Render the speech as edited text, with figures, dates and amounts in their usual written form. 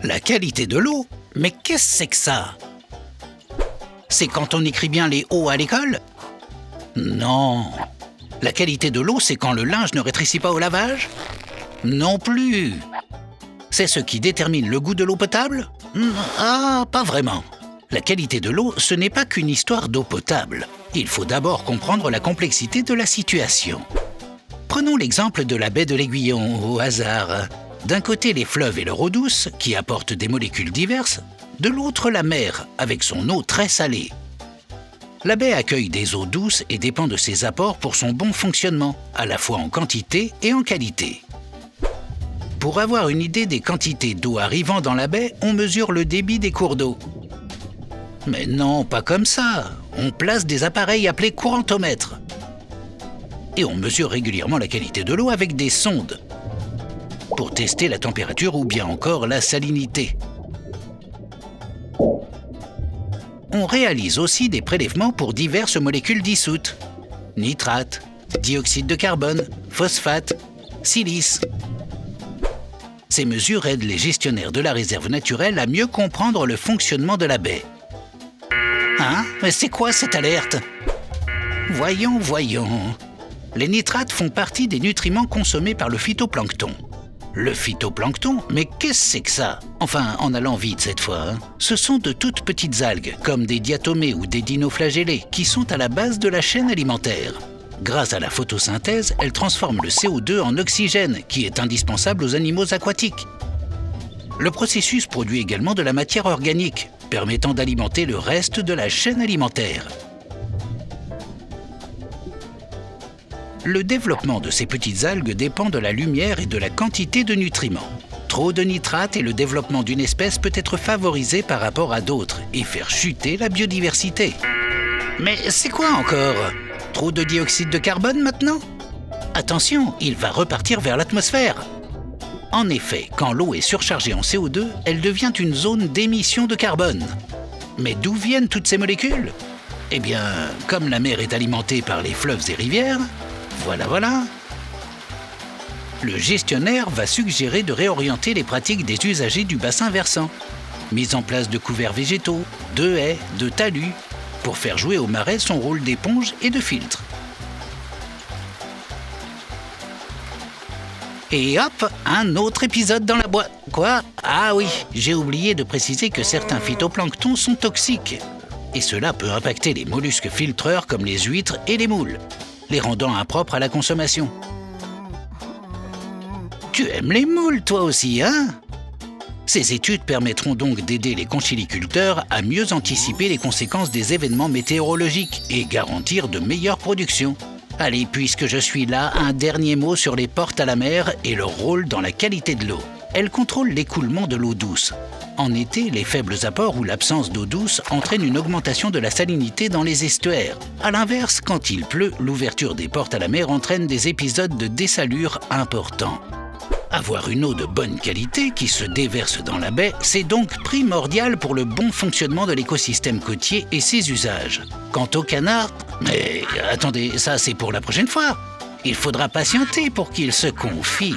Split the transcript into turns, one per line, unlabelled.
La qualité de l'eau? Mais qu'est-ce que c'est que ça? C'est quand on écrit bien les O à l'école? Non. La qualité de l'eau, c'est quand le linge ne rétrécit pas au lavage? Non plus. C'est ce qui détermine le goût de l'eau potable? Ah, pas vraiment. La qualité de l'eau, ce n'est pas qu'une histoire d'eau potable. Il faut d'abord comprendre la complexité de la situation. Prenons l'exemple de la baie de l'Aiguillon, au hasard. D'un côté, les fleuves et leur eau douce, qui apportent des molécules diverses. De l'autre, la mer, avec son eau très salée. La baie accueille des eaux douces et dépend de ses apports pour son bon fonctionnement, à la fois en quantité et en qualité. Pour avoir une idée des quantités d'eau arrivant dans la baie, on mesure le débit des cours d'eau. Mais non, pas comme ça. On place des appareils appelés courantomètres. Et on mesure régulièrement la qualité de l'eau avec des sondes, pour tester la température ou bien encore la salinité. On réalise aussi des prélèvements pour diverses molécules dissoutes. Nitrate, dioxyde de carbone, phosphate, silice. Ces mesures aident les gestionnaires de la réserve naturelle à mieux comprendre le fonctionnement de la baie. Hein? Mais c'est quoi cette alerte? Voyons. Les nitrates font partie des nutriments consommés par le phytoplancton. Le phytoplancton? Mais qu'est-ce que c'est que ça? Enfin, en allant vite cette fois. Ce sont de toutes petites algues, comme des diatomées ou des dinoflagellés, qui sont à la base de la chaîne alimentaire. Grâce à la photosynthèse, elles transforment le CO2 en oxygène, qui est indispensable aux animaux aquatiques. Le processus produit également de la matière organique, permettant d'alimenter le reste de la chaîne alimentaire. Le développement de ces petites algues dépend de la lumière et de la quantité de nutriments. Trop de nitrates et le développement d'une espèce peut être favorisé par rapport à d'autres et faire chuter la biodiversité. Mais c'est quoi encore? Trop de dioxyde de carbone maintenant? Attention, il va repartir vers l'atmosphère. En effet, quand l'eau est surchargée en CO2, elle devient une zone d'émission de carbone. Mais d'où viennent toutes ces molécules? Eh bien, comme la mer est alimentée par les fleuves et rivières, voilà. Le gestionnaire va suggérer de réorienter les pratiques des usagers du bassin versant. Mise en place de couverts végétaux, de haies, de talus, pour faire jouer au marais son rôle d'éponge et de filtre. Et hop, un autre épisode dans la boîte. Quoi? Ah oui, j'ai oublié de préciser que certains phytoplanctons sont toxiques. Et cela peut impacter les mollusques filtreurs comme les huîtres et les moules, les rendant impropres à la consommation. Tu aimes les moules, toi aussi, hein? Ces études permettront donc d'aider les conchyliculteurs à mieux anticiper les conséquences des événements météorologiques et garantir de meilleures productions. Allez, puisque je suis là, un dernier mot sur les portes à la mer et leur rôle dans la qualité de l'eau. Elles contrôlent l'écoulement de l'eau douce. En été, les faibles apports ou l'absence d'eau douce entraînent une augmentation de la salinité dans les estuaires. À l'inverse, quand il pleut, l'ouverture des portes à la mer entraîne des épisodes de dessalure importants. Avoir une eau de bonne qualité qui se déverse dans la baie, c'est donc primordial pour le bon fonctionnement de l'écosystème côtier et ses usages. Quant aux canards, mais attendez, ça c'est pour la prochaine fois. Il faudra patienter pour qu'ils se confient.